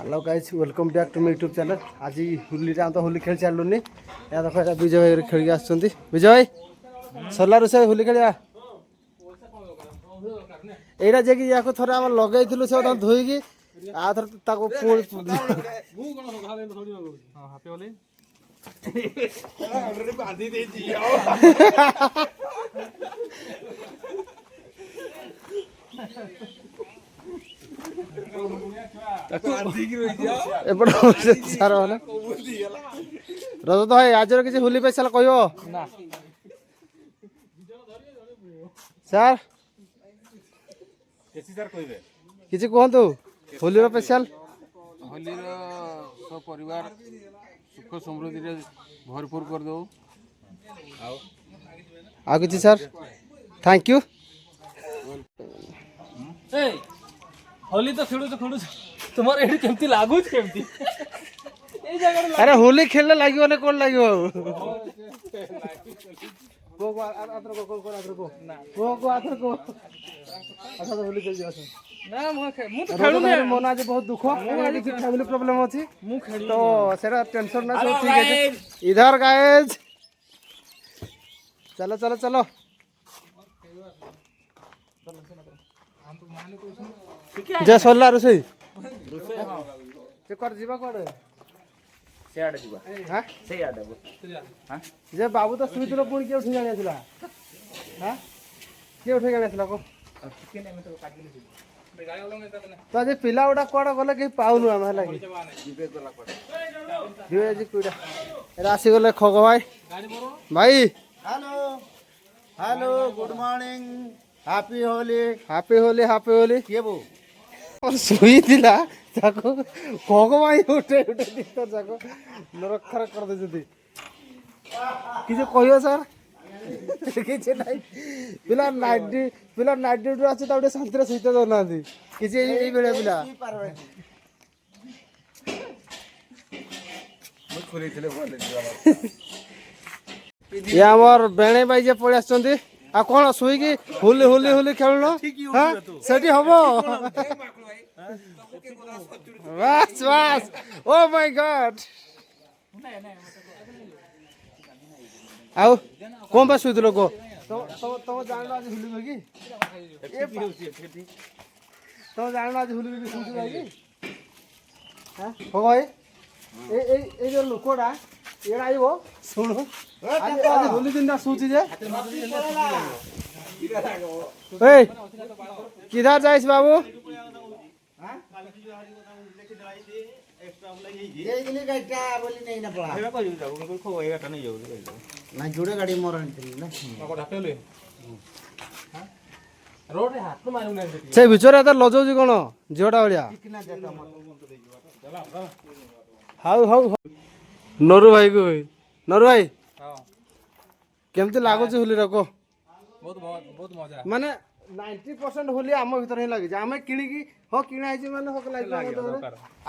Hello guys welcome back to my YouTube channel. आज होली तो होली खेल सारूनी या देख विजय भाई खेल आसुँच। विजय भाई सरला रोषे होली खेल यहाँ जे या थोड़े आम लगे से धोईकी आ सार मैंने रजत भाई आज किसी होली स्पेशल कह सार किसी कहतु होली स्पेशल होली सब परिवार सुख समृद्धि भरपूर कर दो आ किसी सर थैंक यू। होली तो खेलु खेलु तुम्हारे एडी केमती लागु केमती ए जगह अरे होली खेलने लागियो ने कोन लागियो को आतर को ना को आतर को अच्छा तो होली खेल जास ना मु तो खेलु नै मन आज बहुत दुख किसी फैमिली प्रॉब्लम अछि मु खेलु तो सेरा टेंशन ना सब ठीक है। इधर गाइस चलो चलो चलो जे सरला रोसई से कर जीवा कोडे से आडे जीवा हां से आडे हां जे बाबू तो सुइतलो पुणी के उठी जाने आछला हां के उठी जाने आछला को चिकन में तो काट दिले गाड़ी वाला में तो आज पिला उडा कोडा गले के पाउनु हम हला कि जीवे गला कोडे जीवे जी कुडा राशि गले खग भाई गाड़ी बरो भाई hello good morning happy Holi happy Holi happy Holi के बो और सुई दिला ताको खग भाई उठे उठे दितो जाको नरखर कर दे जदी किजे कहियो सर किजे नाही पिला नाइट ड्यूटी আছে তা ওটা শান্তিরে শুইতে দাও না দি কিছে এই বেলা পিলা মই খুলিছিলে বলে ये आमर बेणे भाई जे पड़े आछंती आ कोन सुई की होली होली होली खेलनो हां सेठी हबो बस बस ओ माय गॉड आओ कोन बस सुई दिलो को तो जानलो आज होली होगी तो जानलो आज होली होगी सुई जाएगी हां हो भाई ए जो लोकोडा एड़ा आइबो सुनो आज होली दिन ना सोची जे ए किधर जाइस बाबू हां ये इने गाइटा बोली नहीं ना पड़ा हेबा कहि जाऊ कोई खो एटा नहीं जाऊ ना जोड़े गाड़ी मोर आनथिली ना को ढापेले हां रोड रे हाथ मारू नै से बिचरे त लजौ जी कोन जोडा ओलिया कितना जगह मत हाउ हाउ नरु भाई को नरु भाई हां केमती लागो छ होली रको बहुत मजा माने 90% होली आम भीतर ही लागे आमे किणी की हो किणा आइछि माने हो लागे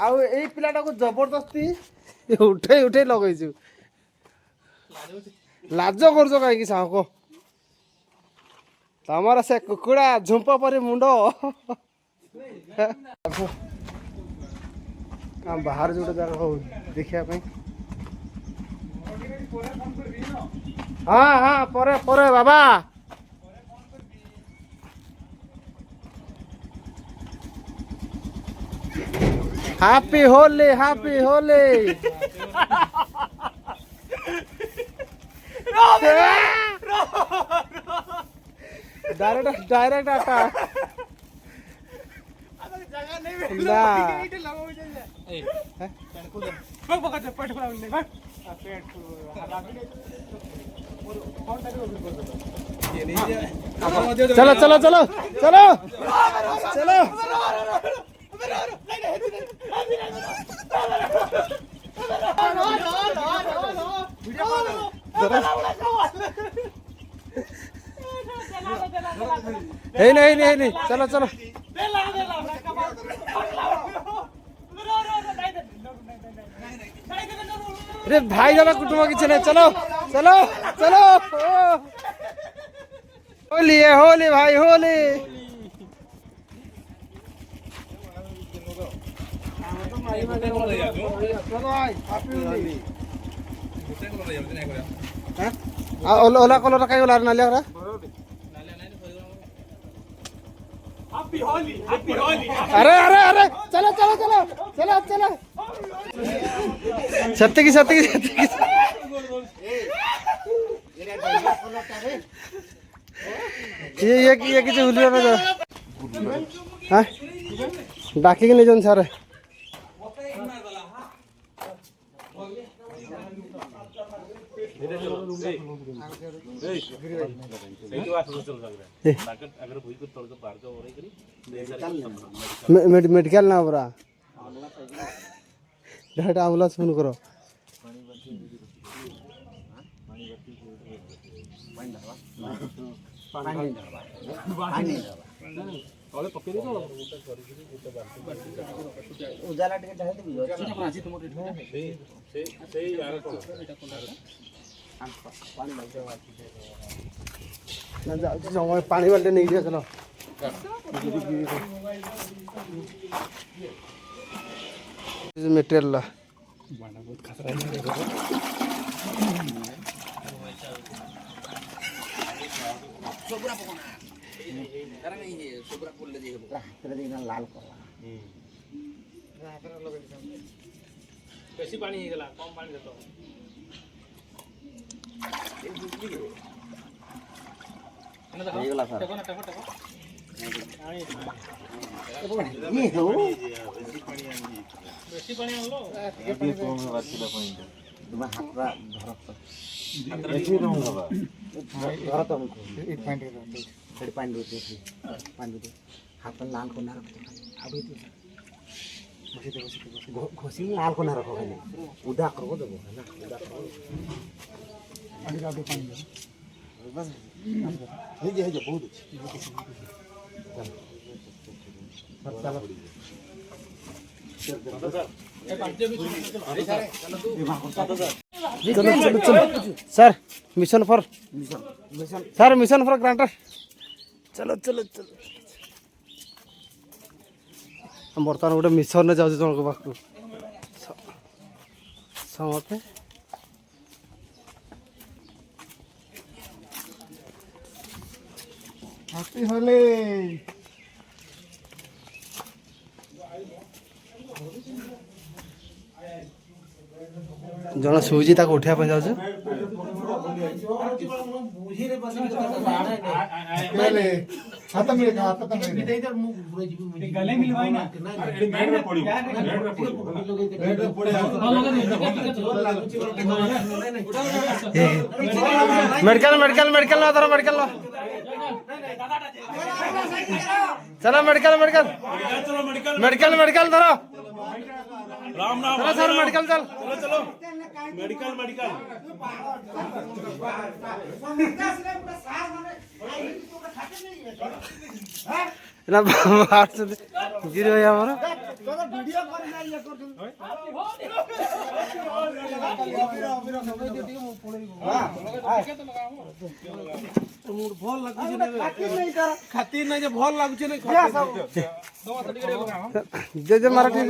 आउ एई पिलाटा को जबरदस्ती उठे उठे लगैछु लाज करजो काई की साको तमरा से कुकुड़ा झुंपा परे मुंडो हम बाहर जोड़े जगह हो देखिया पई हाँ हाँ परे परे बाबा happy Holi happy Holi direct direct आता जगह नहीं ना लगो ए बग बग पेट खुला नहीं बग पेट चलो चलो चलो चलो चलो नहीं नहीं नहीं चलो चलो अरे भाई दादा कुटुंब किसी नहीं चलो चलो चलो होली है होली भाई होली ओला कलर काय ओला नाल्या करा अरे अरे अरे चलो चलो चलो चलो चलो सत्य की ये किसी हुलियो ना जा हाँ डाकी के ले जाऊँ सारे मेडिकल ना बरा डायरेक्ट एम्बुलेंस फोन करो उजाला टिके ढाल देबी पानी बाल्टी नहीं दिया चलो मेटेरियल लाल कला बेसी पानी ହେଇଗଲା କମ ପାଣି ଦେतो ହେଇଗଲା ସାର୍ ଟେको ନା ଟେको ଟେको ବେସି ପାଣି ଆଣିलो तुम्हें हाथ धर तो पानी देते हाथ पर लाल को ना रखो अभी घोसी में लाल को ना रखो खाली उदा करो देबो है ना उदा करो पानी दे बस हे जे बहुत चलो sir mission for sir mission for ग्रांटर चलो चलो चलो हम बर्तमान गोटे मिशन जाऊँ जनक पाक समस्ते हैप्पी होली जन शोजी ताको उठा पे जाउछ हाथ मिले गले मिलवाई ना बेड में पड़ी बेड में पड़े मेडिकल मेडिकल मेडिकल ना धरो मेडिकल ना चलो मेडिकल मेडिकल चलो मेडिकल मेडिकल मेडिकल धरो राम राम चलो सर मेडिकल चल चलो चलो मेडिकल मेडिकल ना बाहर से गिर गया हमारा वीडियो कर ना ये कर मूड भल लागु छै नै खातिर नै जे भल लागु छै नै जे मारा ठीक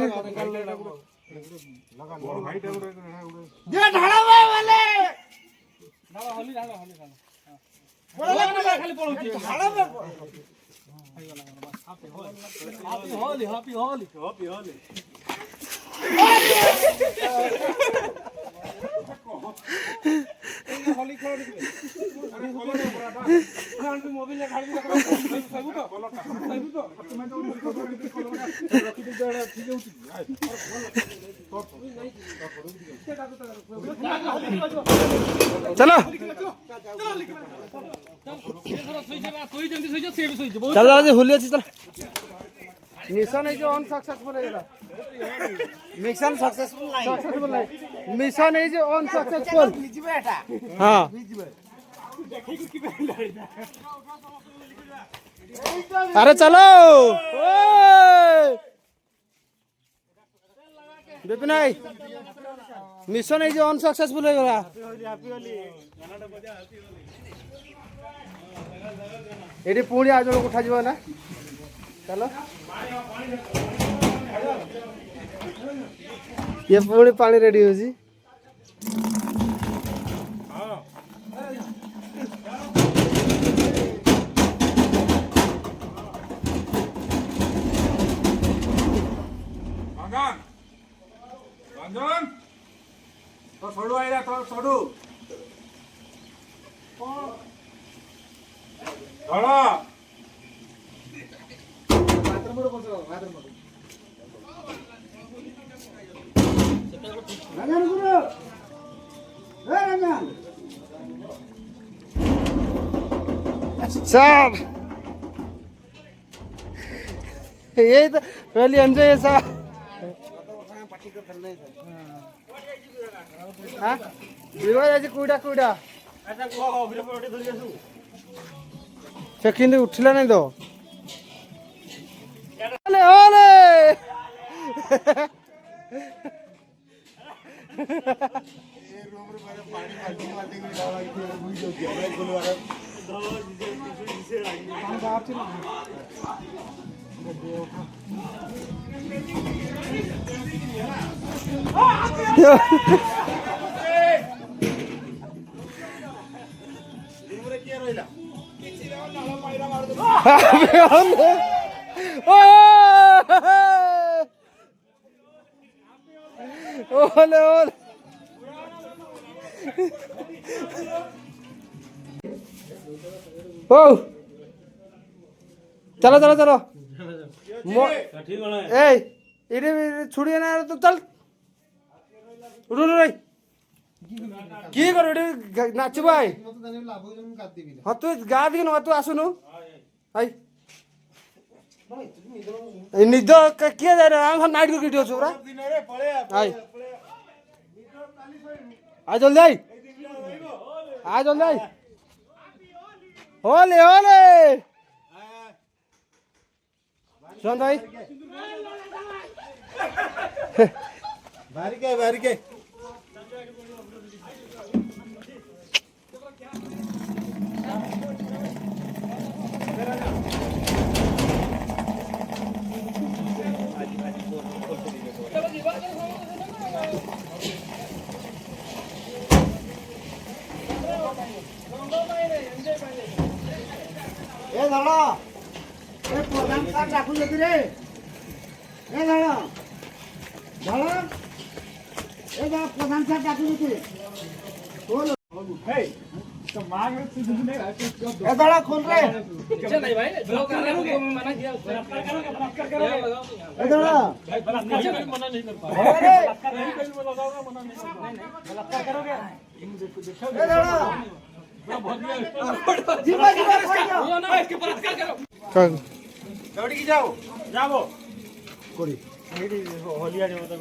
जे ढाळावे वाले ढाळा होली ढाळा होली ढाळा खाली पळौ छै ढाळावे happy Holi happy Holi happy Holi Holi खेल मोबाइल में खाली सबु तो तुम्हें तो रखी दे ठीक होती चलो चल आज होली अच्छी चल मिशन है जो अनसक्सेसफुल है मिशन सक्सेसफुल नहीं सक्सेसफुल है मिशन है जो अनसक्सेसफुल हां अरे चलो विपिन भाई मिशन है जो अनसक्सेसफुल है गला एडी पुणी आज उठा जीव ना चलो ये पुणी पानी रेडी हो जी तो सोडू आइला तो सोडू थोड़ा सर यही तो पहले एंजॉय है सर हाँ कुड़ा कुड़ा से किंतु उठला नहीं तो ओले ओले ओले ओले ओ चलो चलो चलो ए इधे छुड़िए ना तो चल उठ उठ रे की करो इधे नाच भाई हाँ तू गा दी ना तू आसुनु आई निद किए जाए हम नाइट को किटी होछु आई आ जल्दी आई आ जल्दी आई ओले ओले सुन भाई बारी के ए धड़ा ए प्रधान साहब डाकू जति रे ए धड़ा धड़ा ए जा प्रधान साहब डाकू जति बोल हे तो मांग रे तू नहीं ए धड़ा खोल रे अच्छा नहीं भाई ब्लॉक करने को मना किया बलात्कार करोगे ए धड़ा भाई बलात्कार मना नहीं कर पा अरे लगाओगा मना नहीं कर बलात्कार करोगे ए धड़ा जीवा जीवा वो ना इसके बलात्कार करो दौड़ी की जाओ जाओ कोड़ी होलिया रे तो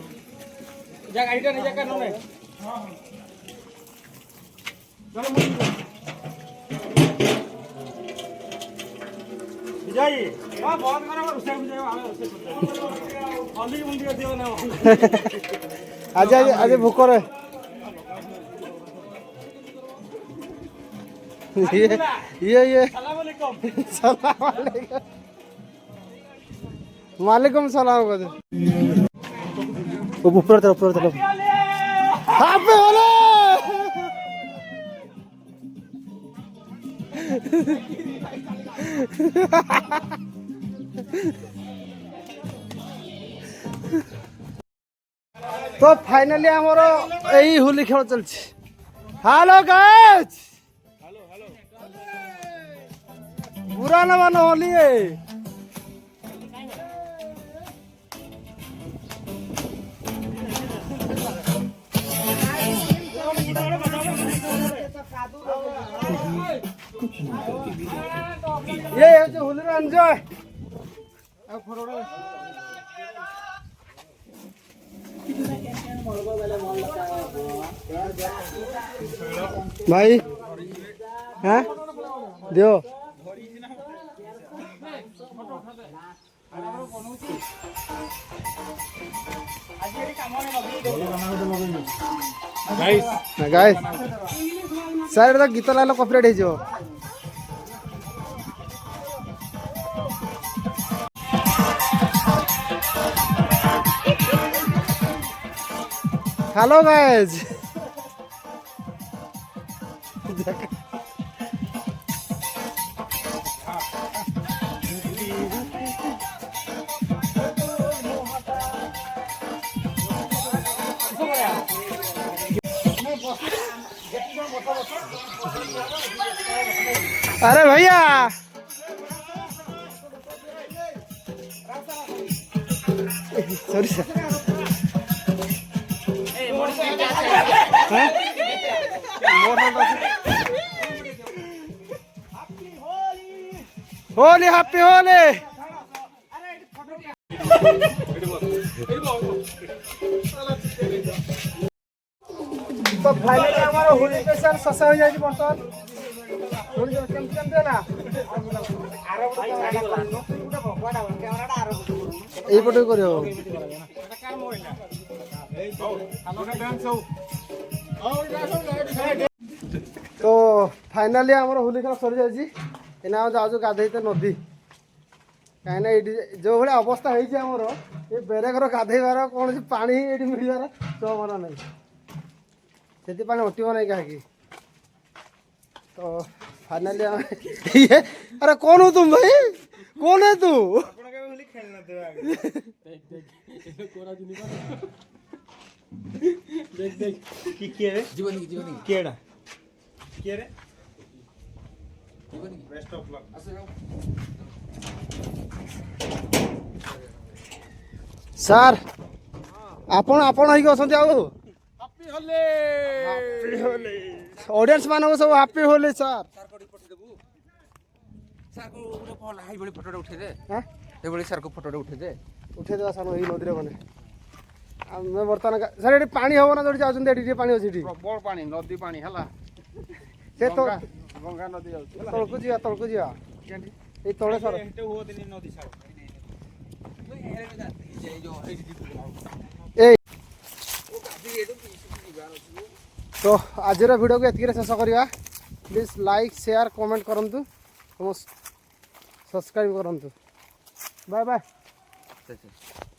जा गाड़ी का नहीं जा करना नहीं विजय हां बहुत करा उससे मुझे हमें उससे होली मुंडी दियो ना आज आज आज भूख रे ये सलाम अलैकुम सलाम वालेकुम वालेकुम सलाम को ऊपर तरफ हाँ पे वाले तो फाइनली आमर यही होली खेल चलछि हेलो गाइस बुरा न मान होली है ये जो होली रे एंजॉय भाई हैं दियो गाइस सर तो गीत लाइल कॉपीराइट हो हेलो गाइस अरे भैया sorry sir Holi happy Holi तो फाइनली हमारा होली स्पेशल शशा हो जाए बर्तमान होली केमती केमती है ना এইপটে করে তো ফাইনালি আমার হোলি খেলা সরি যাই এনে আমি যাচ্ছু গাধেইতে নদী কাହିଁକିନା ଏଇଠି ଯେଉଁ ଭଳିଆ ଅବସ୍ଥା ହେଇଛି ଆମର ଏ ବେରେଘର ଗାଧେଇବାର କୌଣସି ପାଣି ଏଇଠି ମିଳିବାର ସମ୍ଭାବନା ନାହିଁ ସେଥିପାଇଁ ଉଠିବ ନାହିଁ କାହିଁକି ତ फाइनली ये अरे कौन हो तुम भाई कौन है तू देख देख की रे जीवन केड़ा के रे जीवन बेस्ट ऑफ लक सर आपण आपण होई असंती आउ हैप्पी होली ऑडियंस मानको सब हैप्पी होली सर सर को पठे देबू सर को उठे भल हाई बड़ी फोटो उठे दे हां ए बड़ी सर को फोटो उठे दे उठे देवा सन एई नदी रे बने मैं बर्तमान सर एटी पानी हो ना जोडी जाउछन एटी पानी अछि एटी प्रबल पानी नदी पानी हला से तो गंगा नदी आउछ तळकु जिया ए तळे सर हेटे हो दिनी नदी साइड ए तो आज वीडियो को एतिक शेष करवा प्लीज लाइक शेयर कमेंट करंतु सब्सक्राइब करंतु बाय बाय